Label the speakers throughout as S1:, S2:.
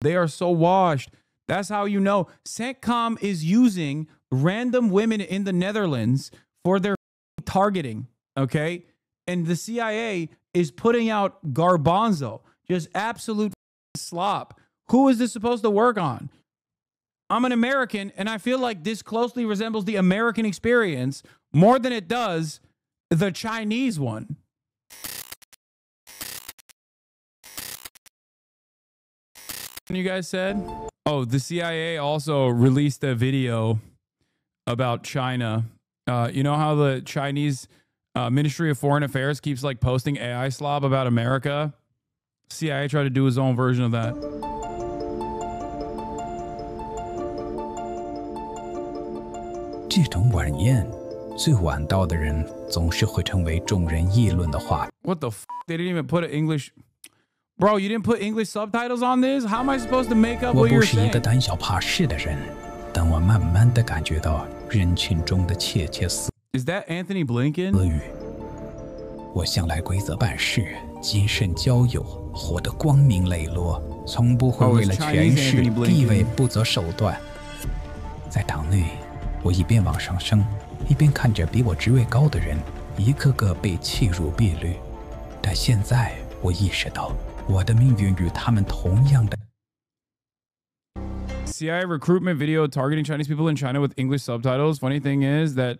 S1: They are so washed. That's how you know. CENTCOM is using random women in the Netherlands for their targeting, okay? And the CIA is putting out garbanzo, just absolute slop. Who is this supposed to work on? I'm an American, and I feel like this closely resembles the American experience more than it does the Chinese one. You guys said? Oh, the CIA also released a video about China. You know how the Chinese Ministry of Foreign Affairs keeps like posting AI slob about America? CIA tried to do his own version of that.
S2: 这种晚宴，最晚到的人总是会成为众人议论的话。
S1: What the f? They didn't even put an English. Bro, you didn't put English subtitles on this? How am I supposed to make up
S2: 我
S1: what
S2: 不
S1: you're
S2: 是一个
S1: saying?
S2: 胆小怕事的人，但我慢慢地感觉到人群中的窃窃私
S1: Is that Anthony Blinken?
S2: 语。我向来规则办事，谨慎交友，活得光明磊落，从不会为了权势、地位不择手段。在党内，我一边往上升，一边看着比我职位高的人一个个被弃如敝履。但现在我意识到，我的命运与他们同样的。
S1: CIA recruitment video targeting Chinese people in China with English subtitles. Funny thing is that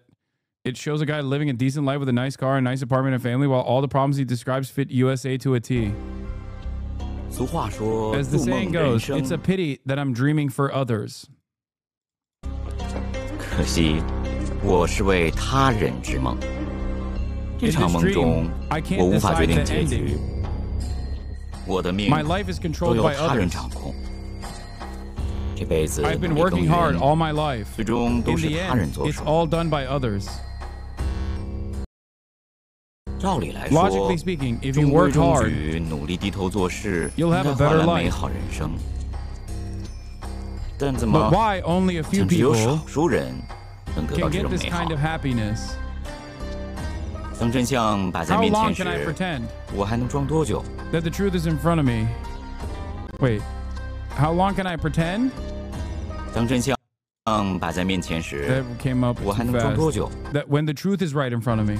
S1: it shows a guy living a decent life with a nice car, a nice apartment, and family, while all the problems he describes fit USA to a T. As the saying goes, it's a pity that I'm dreaming for others.
S3: 可惜，我是为他人之梦。这场梦中，我无法决定结局。我的命
S1: My life is
S3: 都
S1: controlled
S3: 由
S1: by
S3: 他人
S1: others.
S3: 掌控。这辈子
S1: I've been
S3: 努力耕
S1: working hard
S3: 耘，
S1: all my life.
S3: 最终都
S1: In
S3: 是
S1: the
S3: 他人
S1: end,
S3: 做
S1: it's
S3: 主。
S1: all done by others.
S3: 照理来说，
S1: Logically speaking, if you
S3: 中规
S1: work
S3: 中
S1: hard,
S3: 矩，努力低头做事，
S1: you'll
S3: 应
S1: have
S3: 该
S1: a
S3: 换
S1: better
S3: 来
S1: life.
S3: 美好人生。但怎
S1: but
S3: 么
S1: why only a
S3: 好
S1: few
S3: 像只有
S1: people
S3: 少数人能得到
S1: can
S3: 这
S1: get
S3: 种
S1: this
S3: 美好
S1: kind？of happiness?
S3: 当真相摆在
S1: How
S3: 面
S1: long
S3: 前
S1: can I
S3: 时，
S1: pretend
S3: 我还能装多久？
S1: that the truth is in front of me? Wait, how long can I pretend?
S3: 当真相摆在面前时，
S1: That came up
S3: 我还
S1: too
S3: 能装
S1: fast.
S3: 多久？
S1: That when the truth is right in front of me.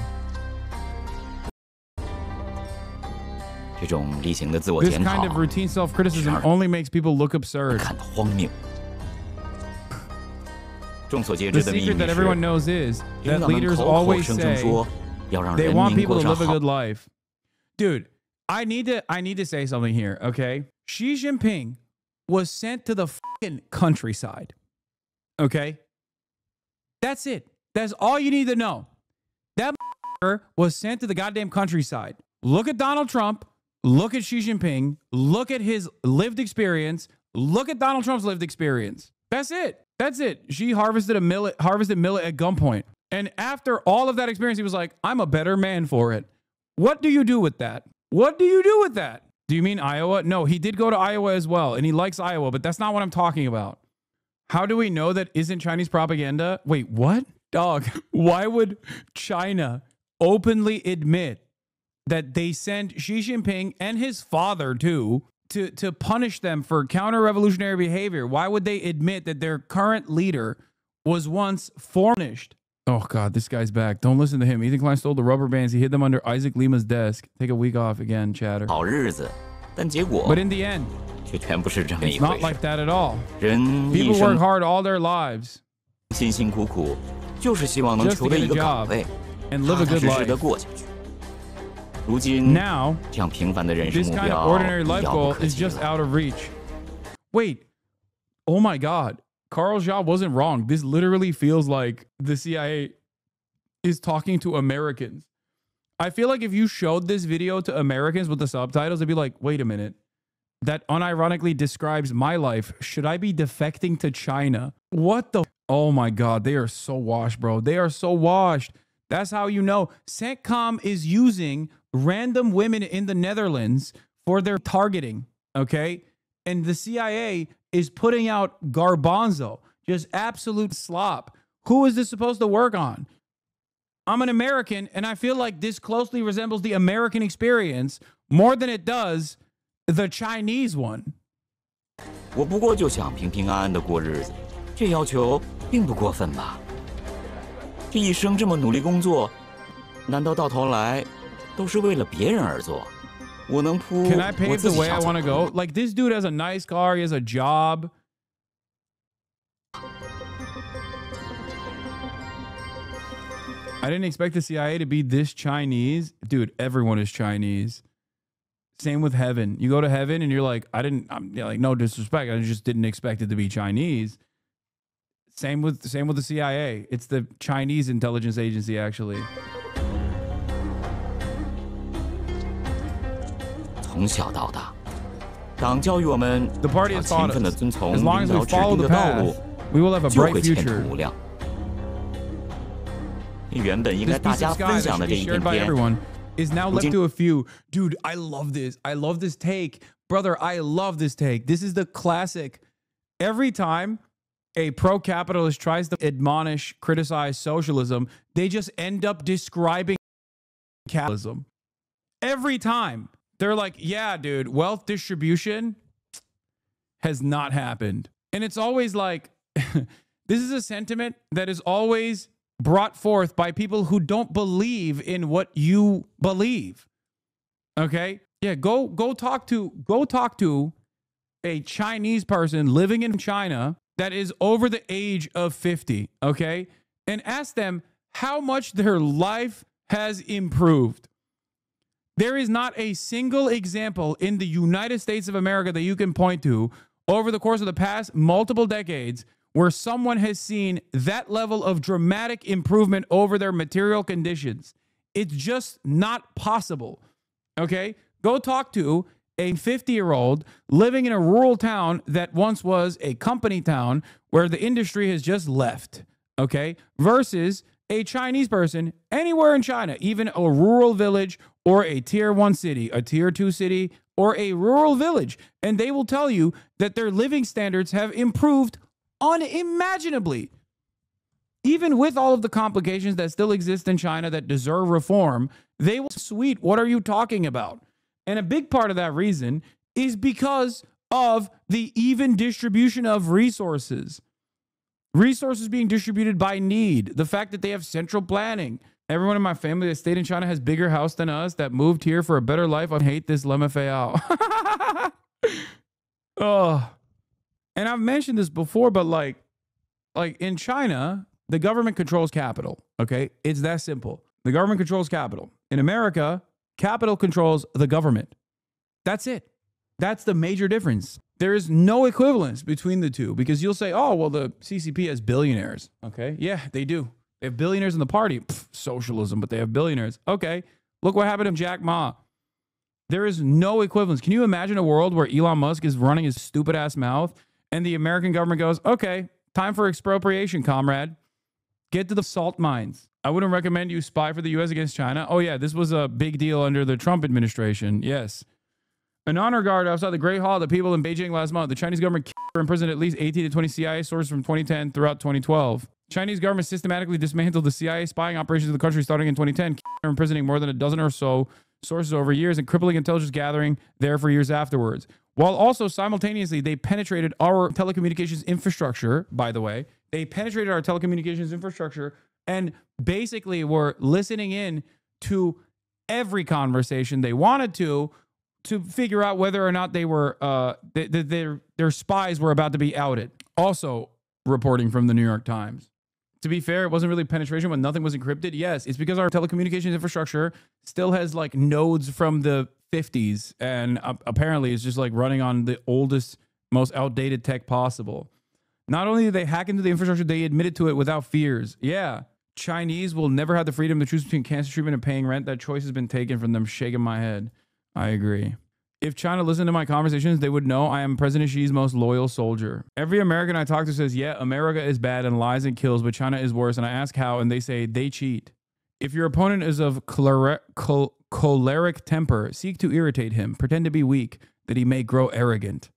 S3: 这种例行的自我
S1: This
S3: 检
S1: kind
S3: 讨
S1: of routine self-criticism
S3: Sure.
S1: only makes people look absurd.
S3: 看得荒谬。众所皆
S1: The
S3: 知的秘
S1: secret
S3: 密
S1: that everyone
S3: 是，
S1: knows is
S3: 领
S1: that
S3: 导们
S1: leaders
S3: 口口
S1: always
S3: 声声
S1: say
S3: 说要让
S1: they
S3: 人
S1: want
S3: 民
S1: people
S3: 过
S1: to
S3: 上
S1: live a
S3: 好
S1: good。life. Dude, I need to say something here, okay? Xi Jinping was sent to the fucking countryside. Okay? That's it. That's all you need to know. That was sent to the goddamn countryside. Look at Donald Trump. Look at Xi Jinping. Look at his lived experience. Look at Donald Trump's lived experience. That's it. That's it. Xi harvested millet at gunpoint. And after all of that experience, he was like, I'm a better man for it. What do you do with that? What do you do with that? Do you mean Iowa? No, he did go to Iowa as well, and he likes Iowa, but that's not what I'm talking about. How do we know that isn't Chinese propaganda? Wait, what? Dog, why would China openly admit that they sent Xi Jinping and his father too to punish them for counter-revolutionary behavior? Why would they admit that their current leader was once punished? Oh God, this guy's back. Don't listen to him. Ethan Klein stole the rubber bands. He hid them under Isaac Lima's desk. Take a week off again, chatter.
S3: 好日子，但结果
S1: But in the end,
S3: 却全不是这么
S1: it's
S3: 一回
S1: not
S3: 事。
S1: like that at all.
S3: 人一
S1: People work
S3: 生
S1: hard all their lives
S3: 辛辛苦苦，就是希望能
S1: just
S3: 求
S1: to
S3: 得
S1: get
S3: 一
S1: a
S3: 个岗
S1: job
S3: 位，
S1: and
S3: 踏
S1: live a
S3: 踏
S1: good
S3: 实实的
S1: life.
S3: 过下去。如今，
S1: Now,
S3: 这样平凡的人生
S1: this
S3: 目
S1: kind
S3: 标
S1: of ordinary
S3: 已
S1: life
S3: 遥
S1: goal
S3: 不可
S1: is
S3: 及
S1: just
S3: 了。
S1: out of reach. Wait, oh my God. Carl Jha wasn't wrong. This literally feels like the CIA is talking to Americans. I feel like if you showed this video to Americans with the subtitles, they'd be like, wait a minute. That unironically describes my life. Should I be defecting to China? What the? Oh my God. They are so washed, bro. They are so washed. That's how you know. CENTCOM is using random women in the Netherlands for their targeting, okay? And the CIA is putting out garbanzo, just absolute slop. Who is this supposed to work on? I'm an American, and I feel like this closely resembles the American experience more than it does the Chinese one.
S3: 我不过就想平平安安的过日子，这要求并不过分吧？这一生这么努力工作，难道到头来都是为了别人而做？我能铺
S1: Can I pave
S3: 我自
S1: the
S3: 己
S1: way I
S3: 想走
S1: want to
S3: 的路
S1: go? Like this dude has a nice car, he has a job. I didn't expect the CIA to be this Chinese. Dude, everyone is Chinese. Same with heaven. You go to heaven and you're like, I'm like, no disrespect. I just didn't expect it to be Chinese. Same with the CIA. It's the Chinese intelligence agency, actually.
S3: 从小到大，党教育我们
S1: The party
S3: 要
S1: has
S3: 勤
S1: taught
S3: 奋地
S1: us.
S3: 遵从
S1: As long
S3: 领
S1: as we
S3: 导指
S1: follow
S3: 定
S1: the
S3: 的道路，
S1: path, we will have a
S3: 就
S1: bright
S3: 会前途
S1: future.
S3: 无量。原本应
S1: This
S3: 该大
S1: piece
S3: 家
S1: of sky
S3: 分
S1: that
S3: 享
S1: should
S3: 的这
S1: be
S3: 一
S1: shared
S3: 片
S1: by
S3: 天，
S1: everyone is now left to a few. Dude, I love this. I love this take. Brother, I love this take. This is the classic. Every time a pro-capitalist tries to admonish, criticize socialism, they just end up describing capitalism. Every time. They're like, yeah, dude, wealth distribution has not happened. And it's always like, this is a sentiment that is always brought forth by people who don't believe in what you believe. Okay? Yeah, go talk to a Chinese person living in China that is over the age of 50, okay? And ask them how much their life has improved. There is not a single example in the United States of America that you can point to over the course of the past multiple decades where someone has seen that level of dramatic improvement over their material conditions. It's just not possible, okay? Go talk to a 50-year-old living in a rural town that once was a company town where the industry has just left, okay? Versus a Chinese person anywhere in China, even a rural village or a tier 1 city, a tier 2 city, or a rural village. And they will tell you that their living standards have improved unimaginably. Even with all of the complications that still exist in China that deserve reform, they will, sweet, what are you talking about? And a big part of that reason is because of the even distribution of resources. Resources being distributed by need. The fact that they have central planning. Everyone in my family that stayed in China has bigger house than us, that moved here for a better life. I hate this lemafeao. Oh. And I've mentioned this before, but like in China, the government controls capital, okay? It's that simple. The government controls capital. In America, capital controls the government. That's it. That's the major difference. There is no equivalence between the two because you'll say, oh, well, the CCP has billionaires. Okay. Yeah, they do. They have billionaires in the party. Pff, socialism, but they have billionaires. Okay. Look what happened to Jack Ma. There is no equivalence. Can you imagine a world where Elon Musk is running his stupid ass mouth and the American government goes, okay, time for expropriation, comrade. Get to the salt mines. I wouldn't recommend you spy for the U.S. against China. Oh, yeah, this was a big deal under the Trump administration. Yes. An honor guard outside the Great Hall of the people in Beijing last month. The Chinese government imprisoned at least 18 to 20 CIA sources from 2010 throughout 2012. Chinese government systematically dismantled the CIA spying operations in the country starting in 2010, imprisoning more than a dozen or so sources over years and crippling intelligence gathering there for years afterwards. While also simultaneously, they penetrated our telecommunications infrastructure, by the way. They penetrated our telecommunications infrastructure and basically were listening in to every conversation they wanted to figure out whether or not they were their spies were about to be outed. Also reporting from the New York Times. To be fair, it wasn't really penetration when nothing was encrypted. Yes, it's because our telecommunications infrastructure still has like nodes from the 50s and apparently it's just like running on the oldest, most outdated tech possible. Not only did they hack into the infrastructure, they admitted to it without fears. Yeah, Chinese will never have the freedom to choose between cancer treatment and paying rent. That choice has been taken from them. Shaking my head. I agree. If China listened to my conversations, they would know I am President Xi's most loyal soldier. Every American I talk to says, yeah, America is bad and lies and kills, but China is worse. And I ask how, and they say they cheat. If your opponent is of choleric temper, seek to irritate him. Pretend to be weak, that he may grow arrogant.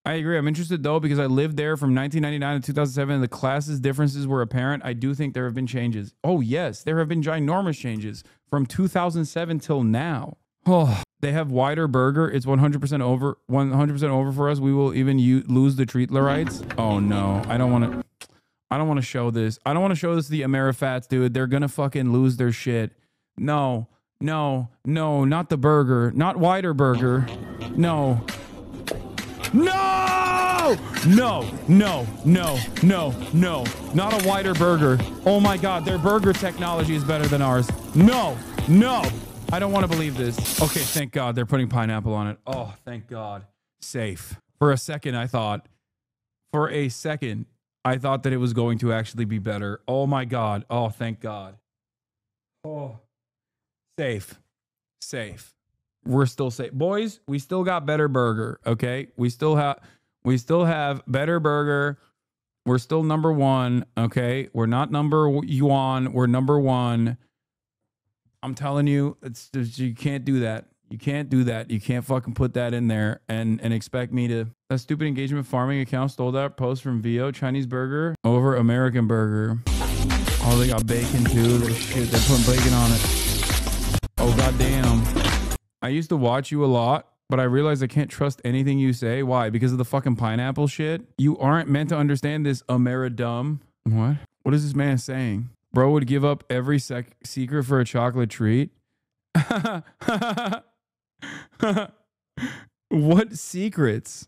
S1: I agree. I'm interested, though, because I lived there from 1999 to 2007, and the classes differences were apparent. I do think there have been changes. Oh, yes, there have been ginormous changes from 2007 till now. Oh, They have wider burger. It's 100% over. 100% over for us. We will even lose the treatler rights. Oh no, I don't want to. I don't want to show this. I don't want to show this to the Amerifats, dude. They're gonna fucking lose their shit. No, no, no, not the burger. Not wider burger. No. No! No, no, no, no, no. Not a wider burger. Oh my God, their burger technology is better than ours. No, no. I don't want to believe this. Okay, thank God they're putting pineapple on it. Oh, thank God. Safe. For a second, I thought that it was going to actually be better. Oh my God. Oh, thank God. Oh, safe. Safe. We're still safe. Boys, we still got better burger. Okay. We still have better burger. We're still number one. Okay. We're not number yuan. We're number one. I'm telling you, you can't do that. You can't do that. You can't fucking put that in there and expect me to. That stupid engagement farming account stole that post from VO. Chinese burger over American burger. Oh, they got bacon too. Shit, they're putting bacon on it. Oh, goddamn. I used to watch you a lot, but I realized I can't trust anything you say. Why? Because of the fucking pineapple shit? You aren't meant to understand this, Ameridum. What? What is this man saying? Bro would give up every secret for a chocolate treat. What secrets?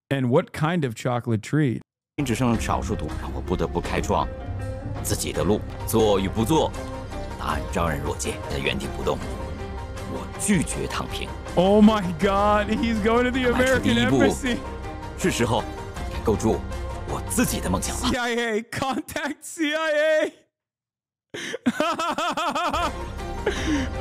S1: And what kind of chocolate treat?
S3: 只剩少数度让我不得不开创自己的路，做与不做，答案昭然若揭，在原地不动。我拒绝躺平。
S1: Oh my God, he's going to the American embassy.
S3: 是时候该构筑我自己的梦想了。
S1: CIA, contact CIA.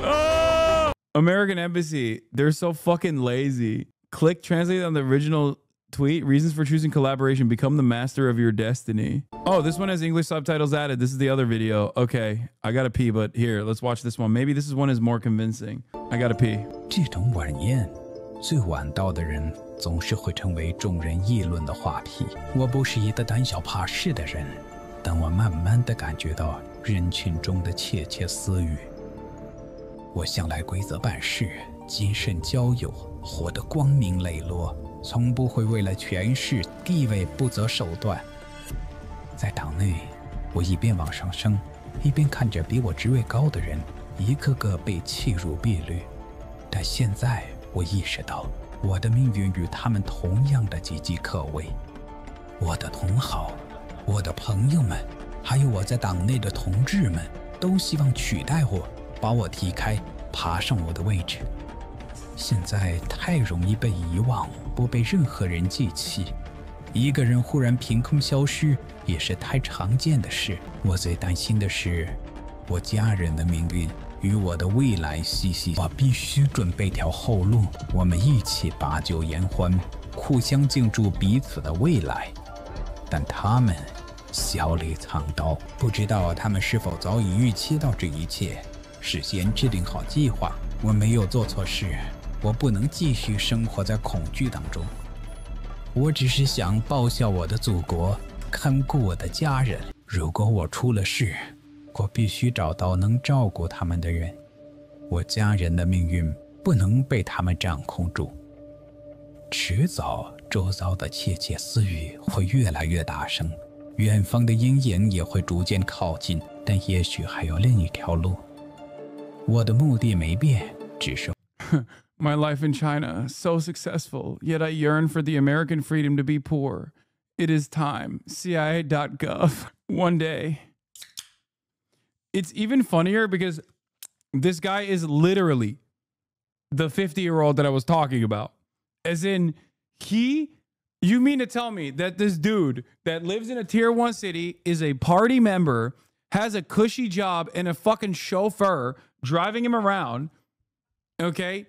S1: Oh, American embassy. They're so fucking lazy. Click translate on the original tweet. Reasons for choosing collaboration. Become the master of your destiny. Oh, this one has English subtitles added. This is the other video. Okay, I gotta pee, but here, let's watch this one. Maybe this one is more convincing. I gotta pee.
S2: 这种晚宴，最晚到的人总是会成为众人议论的话题。我不是一个胆小怕事的人，但我慢慢地感觉到人群中的窃窃私语。我向来规则办事，谨慎交友，活得光明磊落，从不会为了权势、地位不择手段。在党内，我一边往上升，一边看着比我职位高的人一个个被弃入敝履。但现在我意识到，我的命运与他们同样的岌岌可危。我的同好，我的朋友们，还有我在党内的同志们，都希望取代我，把我踢开，爬上我的位置。现在太容易被遗忘，不被任何人记起。一个人忽然凭空消失，也是太常见的事。我最担心的是，我家人的命运与我的未来息息。我必须准备条后路，我们一起把酒言欢，互相敬祝彼此的未来。但他们笑里藏刀，不知道他们是否早已预期到这一切，事先制定好计划。我没有做错事，我不能继续生活在恐惧当中。我只是想报效我的祖国，看顾我的家人。如果我出了事，我必须找到能照顾他们的人。我家人的命运不能被他们掌控住。迟早，周遭的窃窃私语会越来越大声，远方的阴影也会逐渐靠近，但也许还有另一条路。我的目的没变，只是。
S1: My life in China, so successful, yet I yearn for the American freedom to be poor. It is time. CIA.gov. One day. It's even funnier because this guy is literally the 50-year-old that I was talking about. As in, you mean to tell me that this dude that lives in a tier 1 city is a party member, has a cushy job and a fucking chauffeur driving him around, okay?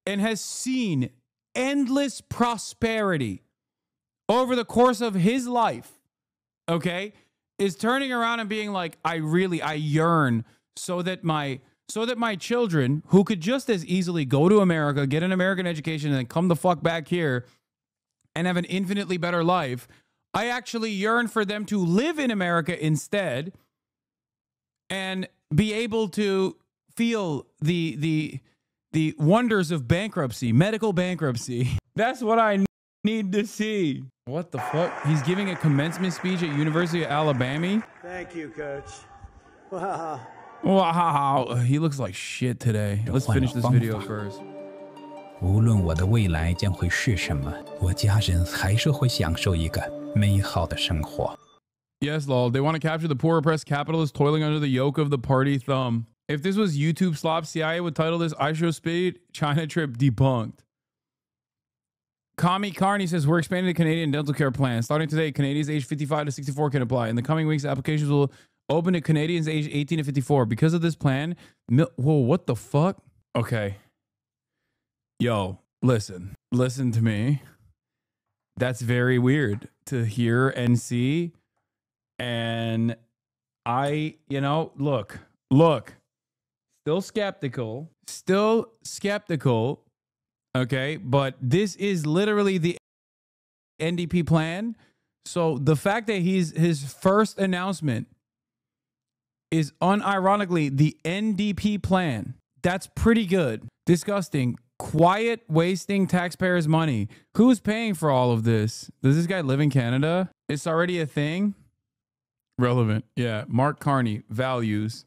S1: And has seen endless prosperity over the course of his life, okay, is turning around and being like, I yearn so that my children, who could just as easily go to America, get an American education, and then come the fuck back here and have an infinitely better life, I actually yearn for them to live in America instead and be able to feel the the wonders of bankruptcy, medical bankruptcy. That's what I need to see. What the fuck? He's giving a commencement speech at University of Alabama.
S4: Thank you, Coach. Wow.
S1: Wow. He looks like shit today. Let's finish this video first.
S2: 无论我的未来将会是什么，我家人还是会享受一个美好的生活。
S1: Yes, lol. They want to capture the poor oppressed capitalists toiling under the yoke of the party thumb. If this was YouTube slop, CIA would title this I Show Speed China Trip Debunked. Kami Carney says, we're expanding the Canadian dental care plan. Starting today, Canadians aged 55 to 64 can apply. In the coming weeks, applications will open to Canadians aged 18 to 54. Because of this plan, whoa, what the fuck? Okay. Yo, listen to me. That's very weird to hear and see. And I, look, still skeptical. Okay. But this is literally the NDP plan. So the fact that his first announcement is unironically the NDP plan, that's pretty good. Disgusting. Quiet, wasting taxpayers' money. Who's paying for all of this? Does this guy live in Canada? It's already a thing. Relevant. Yeah. Mark Carney, values.